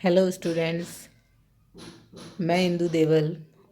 Hello students, मैं इंदु देवल,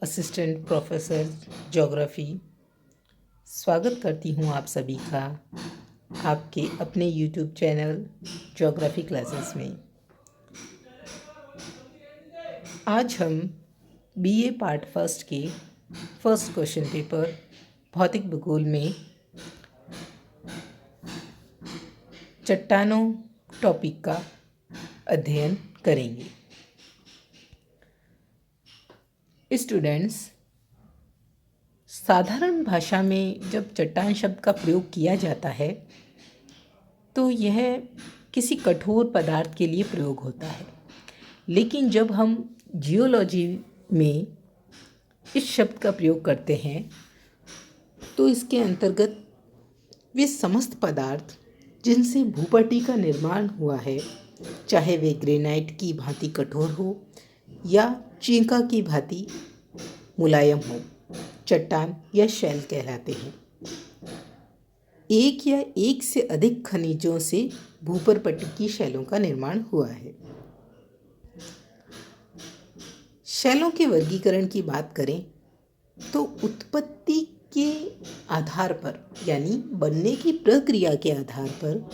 assistant professor geography, स्वागत करती हूँ आप सभी का आपके अपने यूट्यूब चैनल ज्योग्राफ़ी क्लासेस में। आज हम बीए पार्ट फर्स्ट के फर्स्ट क्वेश्चन पेपर भौतिक भूगोल में चट्टानों टॉपिक का अध्ययन करेंगे। स्टूडेंट्स, साधारण भाषा में जब चट्टान शब्द का प्रयोग किया जाता है तो यह किसी कठोर पदार्थ के लिए प्रयोग होता है, लेकिन जब हम जियोलॉजी में इस शब्द का प्रयोग करते हैं तो इसके अंतर्गत वे समस्त पदार्थ जिनसे भूपट्टी का निर्माण हुआ है, चाहे वे ग्रेनाइट की भांति कठोर हो या चींका की भांति मुलायम हो, चट्टान या शैल कहलाते हैं। एक या एक से अधिक खनिजों से भूपरपट्टी की शैलों का निर्माण हुआ है। शैलों के वर्गीकरण की बात करें तो उत्पत्ति के आधार पर यानी बनने की प्रक्रिया के आधार पर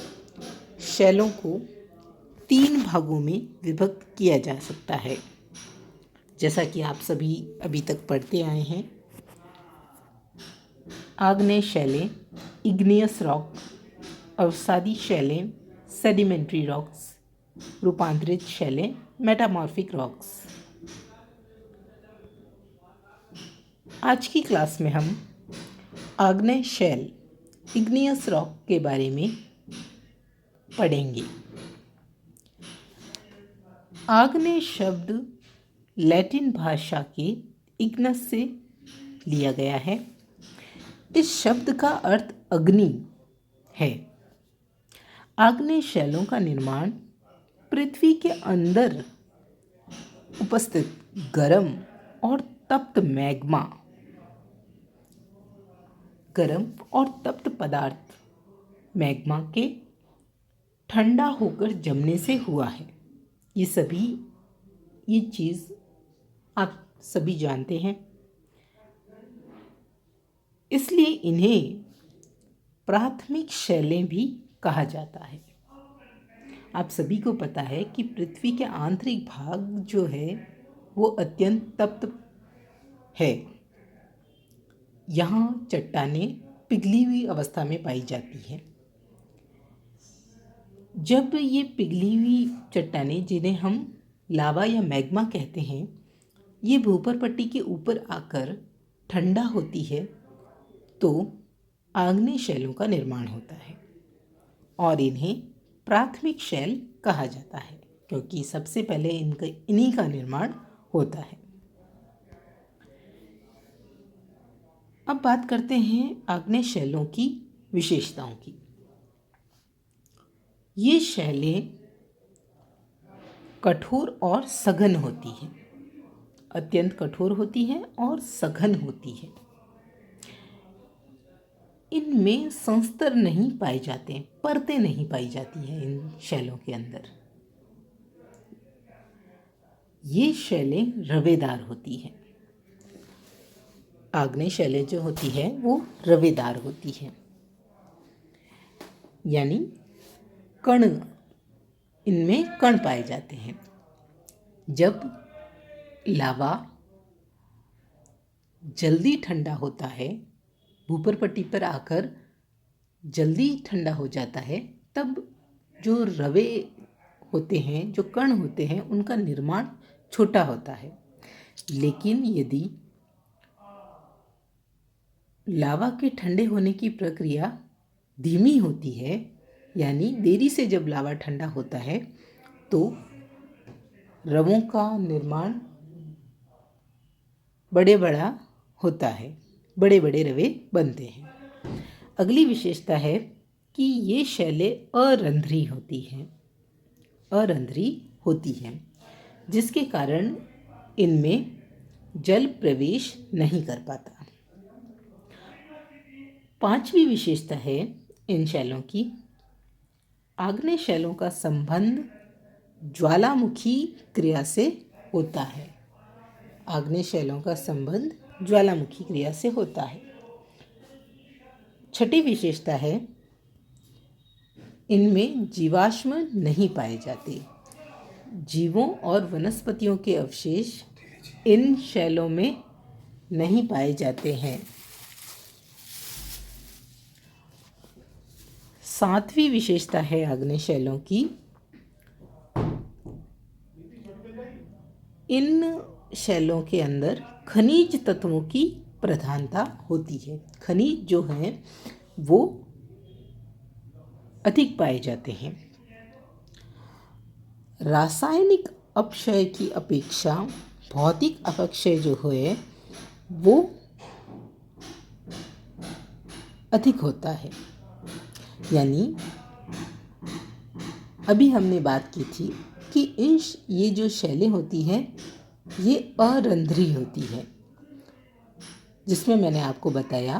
शैलों को 3 भागों में विभक्त किया जा सकता है, जैसा कि आप सभी अभी तक पढ़ते आए हैं। आग्नेय शैलें, इग्नियस रॉक, अवसादी शैलें, सेडिमेंट्री रॉक्स, रूपांतरित शैलें, मेटामॉर्फिक रॉक्स। आज की क्लास में हम आग्नेय शैल, इग्नियस रॉक के बारे में पढ़ेंगे। आग्नेय शब्द लैटिन भाषा के इग्नस से लिया गया है। इस शब्द का अर्थ अग्नि है। आग्नेय शैलों का निर्माण पृथ्वी के अंदर उपस्थित गर्म और तप्त मैग्मा, गर्म और तप्त पदार्थ मैग्मा के ठंडा होकर जमने से हुआ है। ये चीज़ आप सभी जानते हैं, इसलिए इन्हें प्राथमिक शैलें भी कहा जाता है। आप सभी को पता है कि पृथ्वी के आंतरिक भाग जो है वो अत्यंत तप्त है। यहाँ चट्टानें पिघली हुई अवस्था में पाई जाती हैं। जब ये पिघली हुई चट्टानें, जिन्हें हम लावा या मैग्मा कहते हैं, ये भूपरपट्टी के ऊपर आकर ठंडा होती है तो आग्नेय शैलों का निर्माण होता है और इन्हें प्राथमिक शैल कहा जाता है, क्योंकि सबसे पहले इन्हीं का निर्माण होता है। अब बात करते हैं आग्नेय शैलों की विशेषताओं की। ये शैलें कठोर और सघन होती हैं, अत्यंत कठोर होती हैं और सघन होती हैं। इनमें संस्तर नहीं पाए जाते हैं, परतें नहीं पाई जाती हैं इन शैलों के अंदर। ये शैलें रवेदार होती हैं। आग्नेय शैलें जो होती है वो रवेदार होती हैं, यानी कण, इनमें कण पाए जाते हैं। जब लावा जल्दी ठंडा होता है, भूपरपट्टी पर आकर जल्दी ठंडा हो जाता है, तब जो रवे होते हैं, जो कण होते हैं, उनका निर्माण छोटा होता है। लेकिन यदि लावा के ठंडे होने की प्रक्रिया धीमी होती है, यानी देरी से जब लावा ठंडा होता है, तो रवों का निर्माण बड़ा होता है, बड़े बड़े रवे बनते हैं। अगली विशेषता है कि ये शैलें अरंध्री होती हैं, जिसके कारण इनमें जल प्रवेश नहीं कर पाता। 5वीं विशेषता है इन शैलों की, आग्नेय शैलों का संबंध ज्वालामुखी क्रिया से होता है। आग्नेय शैलों का संबंध ज्वालामुखी क्रिया से होता है। छठी विशेषता है, इनमें जीवाश्म नहीं पाए जाते। जीवों और वनस्पतियों के अवशेष इन शैलों में नहीं पाए जाते हैं। सातवीं विशेषता है आग्नेय शैलों की, इन शैलों के अंदर खनिज तत्वों की प्रधानता होती है। खनिज जो हैं वो अधिक पाए जाते हैं। रासायनिक अपक्षय की अपेक्षा भौतिक अपक्षय जो है वो अधिक होता है। यानी अभी हमने बात की थी कि ये जो शैलें होती हैं ये अरंध्री होती है, जिसमें मैंने आपको बताया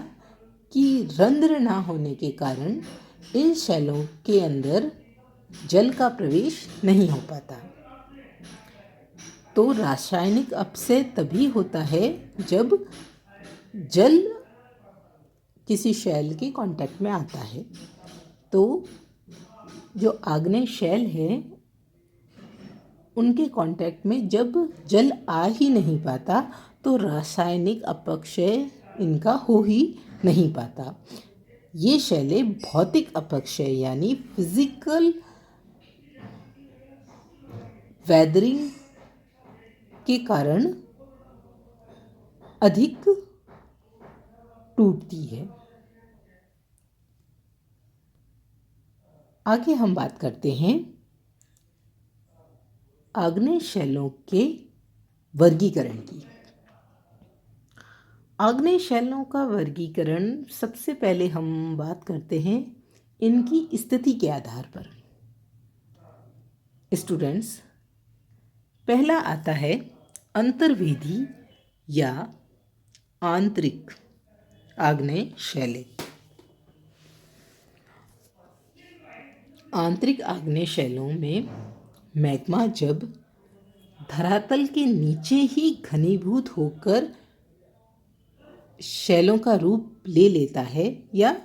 कि रंध्र ना होने के कारण इन शैलों के अंदर जल का प्रवेश नहीं हो पाता। तो रासायनिक अपक्षय तभी होता है जब जल किसी शैल के कांटेक्ट में आता है। तो जो आग्नेय शैल है उनके कांटेक्ट में जब जल आ ही नहीं पाता तो रासायनिक अपक्षय इनका हो ही नहीं पाता। ये शैलें भौतिक अपक्षय यानी फिजिकल वेदरिंग के कारण अधिक टूटती है। आगे हम बात करते हैं आग्नेय शैलों के वर्गीकरण की। आग्नेय शैलों का वर्गीकरण सबसे पहले हम बात करते हैं इनकी स्थिति के आधार पर। स्टूडेंट्स, पहला आता है अंतर्वेदी या आंतरिक आग्नेय शैलें। आंतरिक आग्नेय शैलों में मैग्मा जब धरातल के नीचे ही घनीभूत होकर शैलों का रूप ले लेता है या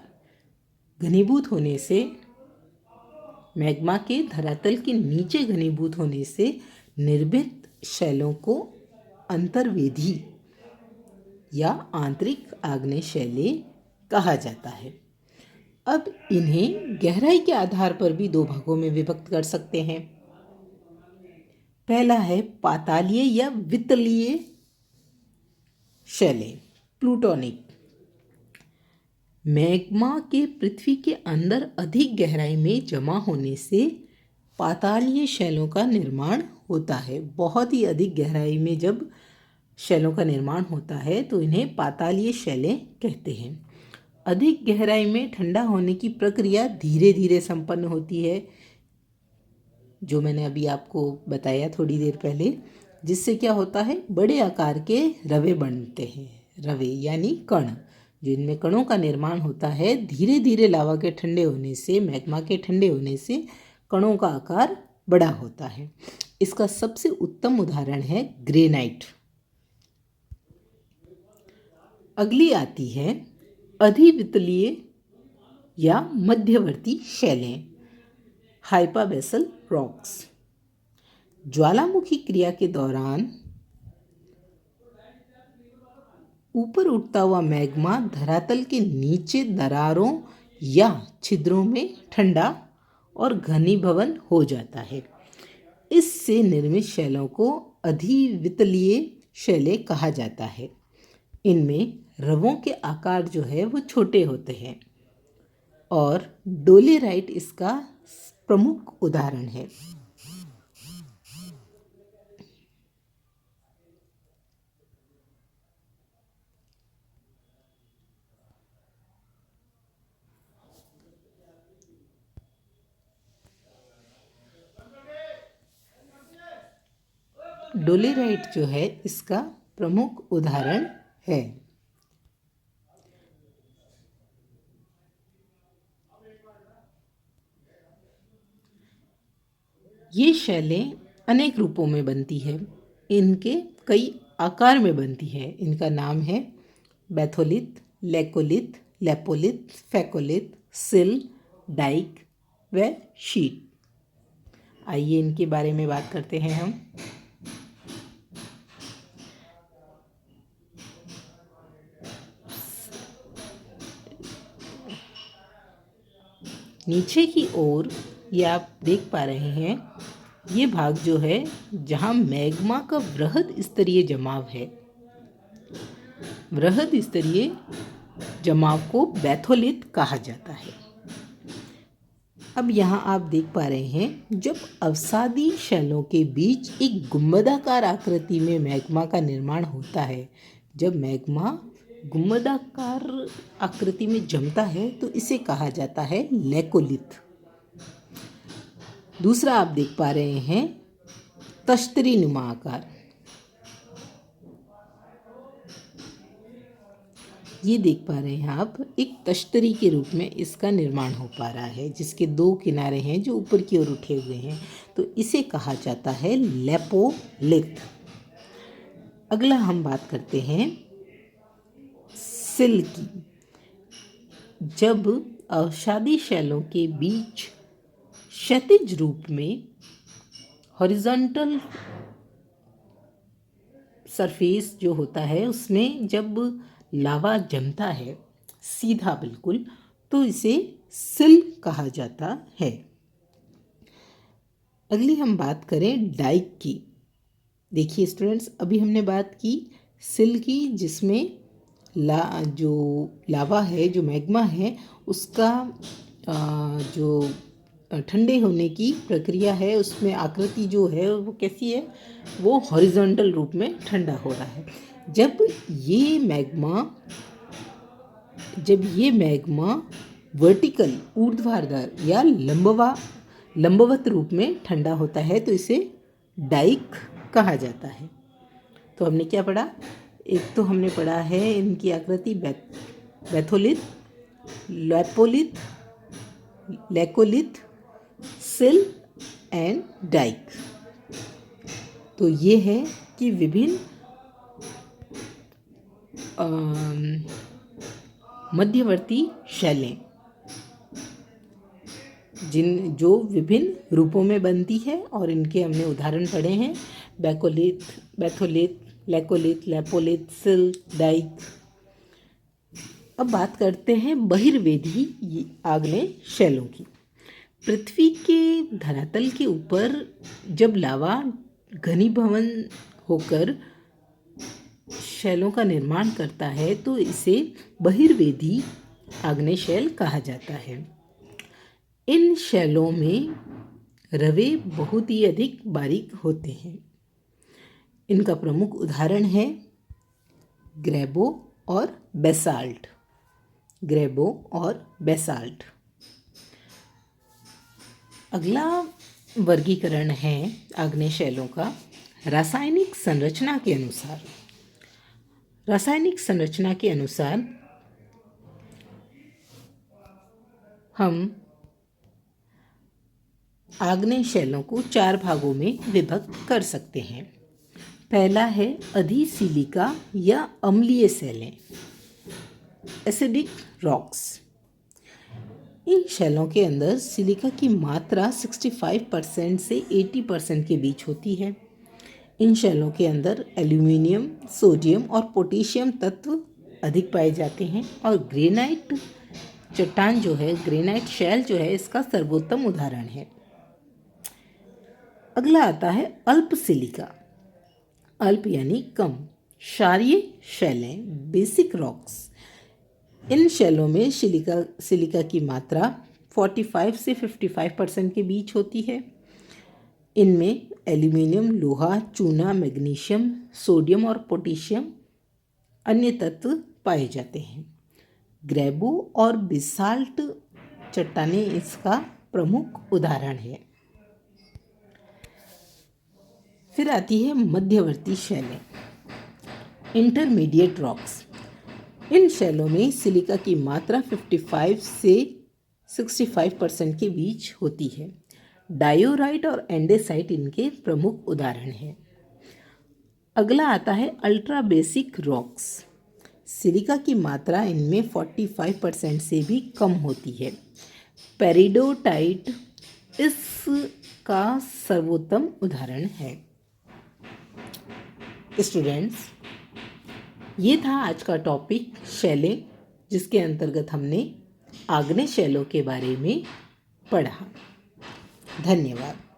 घनीभूत होने से मैग्मा के धरातल के नीचे घनीभूत होने से निर्मित शैलों को अंतर्वेदी या आंतरिक आग्नेय शैलें कहा जाता है। अब इन्हें गहराई के आधार पर भी दो भागों में विभक्त कर सकते हैं। पहला है पातालीय या वितलीय शैलें, प्लूटोनिक। मैग्मा के पृथ्वी के अंदर अधिक गहराई में जमा होने से पातालीय शैलों का निर्माण होता है। बहुत ही अधिक गहराई में जब शैलों का निर्माण होता है तो इन्हें पातालीय शैलें कहते हैं। अधिक गहराई में ठंडा होने की प्रक्रिया धीरे धीरे संपन्न होती है, जो मैंने अभी आपको बताया थोड़ी देर पहले, जिससे क्या होता है बड़े आकार के रवे बनते हैं। रवे यानी कण, जिनमें कणों का निर्माण होता है। धीरे धीरे लावा के ठंडे होने से, मैग्मा के ठंडे होने से कणों का आकार बड़ा होता है। इसका सबसे उत्तम उदाहरण है ग्रेनाइट। अगली आती है अधिवितलीय या मध्यवर्ती शैलें, हाइपाबेसल रॉक्स। ज्वालामुखी क्रिया के दौरान ऊपर उठता हुआ मैग्मा धरातल के नीचे दरारों या छिद्रों में ठंडा और घनीभवन हो जाता है। इससे निर्मित शैलों को अधिवितलीय शैलें कहा जाता है। इनमें रवों के आकार जो है वो छोटे होते हैं और डोलेराइट इसका प्रमुख उदाहरण है। डोलेराइट जो है इसका प्रमुख उदाहरण है। ये शैलें अनेक रूपों में बनती है, इनके कई आकार में बनती है। इनका नाम है बैथोलिथ, लेकोलिथ, लेपोलिथ, फेकोलिथ, सिल, डाइक व शीट। आइए इनके बारे में बात करते हैं हम। नीचे की ओर ये आप देख पा रहे हैं, ये भाग जो है जहाँ मैग्मा का वृहद स्तरीय जमाव है। वृहद स्तरीय जमाव को बैथोलिथ कहा जाता है। अब यहाँ आप देख पा रहे हैं, जब अवसादी शैलों के बीच एक गुंबदाकार आकृति में मैग्मा का निर्माण होता है, जब मैग्मा गुंबदाकार आकृति में जमता है तो इसे कहा जाता है लेकोलिथ। दूसरा आप देख पा रहे हैं तश्तरी नुमा आकार। ये देख पा रहे हैं आप, एक तश्तरी के रूप में इसका निर्माण हो पा रहा है, जिसके दो किनारे हैं जो ऊपर की ओर उठे हुए हैं, तो इसे कहा जाता है लेपोलिथ। अगला हम बात करते हैं सिल की। जब अवसादी शैलों के बीच क्षैतिज रूप में हॉरिजॉन्टल सरफेस जो होता है उसमें जब लावा जमता है सीधा बिल्कुल, तो इसे सिल कहा जाता है। अगली हम बात करें डाइक की। देखिए स्टूडेंट्स, अभी हमने बात की सिल की, जिसमें जो लावा है, जो मैग्मा है, उसका जो ठंडे होने की प्रक्रिया है, उसमें आकृति जो है वो कैसी है, वो हॉरिजॉन्टल रूप में ठंडा हो रहा है। जब ये मैग्मा वर्टिकल ऊर्ध्वाधर या लंबवत रूप में ठंडा होता है तो इसे डाइक कहा जाता है। तो हमने क्या पढ़ा? एक तो हमने पढ़ा है इनकी आकृति बैथोलिथ, लेपोलिथ, लेकोलिथ, सिल एंड डाइक। तो ये है कि विभिन्न मध्यवर्ती शैलें जो विभिन्न रूपों में बनती है, और इनके हमने उदाहरण पढ़े हैं बैथोलिथ, लेकोलिथ, लेपोलिथ, सिल, डाइक। अब बात करते हैं बहिर्वेदी आग्नेय शैलों की। पृथ्वी के धरातल के ऊपर जब लावा घनीभवन होकर शैलों का निर्माण करता है तो इसे बहिर्वेदी आग्नेय शैल कहा जाता है। इन शैलों में रवे बहुत ही अधिक बारीक होते हैं। इनका प्रमुख उदाहरण है ग्रेबो और बेसाल्ट। ग्रेबो और बेसाल्ट। अगला वर्गीकरण है आग्नेय शैलों का रासायनिक संरचना के अनुसार। रासायनिक संरचना के अनुसार हम आग्नेय शैलों को 4 भागों में विभक्त कर सकते हैं। पहला है अधिसिलिका या अम्लीय शैलें, एसिडिक रॉक्स। इन शैलों के अंदर सिलिका की मात्रा 65% से 80% के बीच होती है। इन शैलों के अंदर एल्यूमिनियम, सोडियम और पोटेशियम तत्व अधिक पाए जाते हैं, और ग्रेनाइट चट्टान जो है, ग्रेनाइट शैल जो है, इसका सर्वोत्तम उदाहरण है। अगला आता है अल्प सिलिका। अल्प यानी कम, क्षारीय शैलें, बेसिक रॉक्स। इन शैलों में सिलिका की मात्रा 45 से 55% के बीच होती है। इनमें एल्यूमिनियम, लोहा, चूना, मैग्नीशियम, सोडियम और पोटेशियम अन्य तत्व पाए जाते हैं। ग्रेबो और बेसाल्ट चट्टानें इसका प्रमुख उदाहरण है। फिर आती है मध्यवर्ती शैलें, इंटरमीडिएट रॉक्स। इन शैलों में सिलिका की मात्रा 55 से 65% के बीच होती है। डायोराइट और एंडेसाइट इनके प्रमुख उदाहरण हैं। अगला आता है अल्ट्रा बेसिक रॉक्स। सिलिका की मात्रा इनमें 45% से भी कम होती है। पेरिडोटाइट इसका सर्वोत्तम उदाहरण है। स्टूडेंट्स, ये था आज का टॉपिक शैलें, जिसके अंतर्गत हमने आग्नेय शैलों के बारे में पढ़ा। धन्यवाद।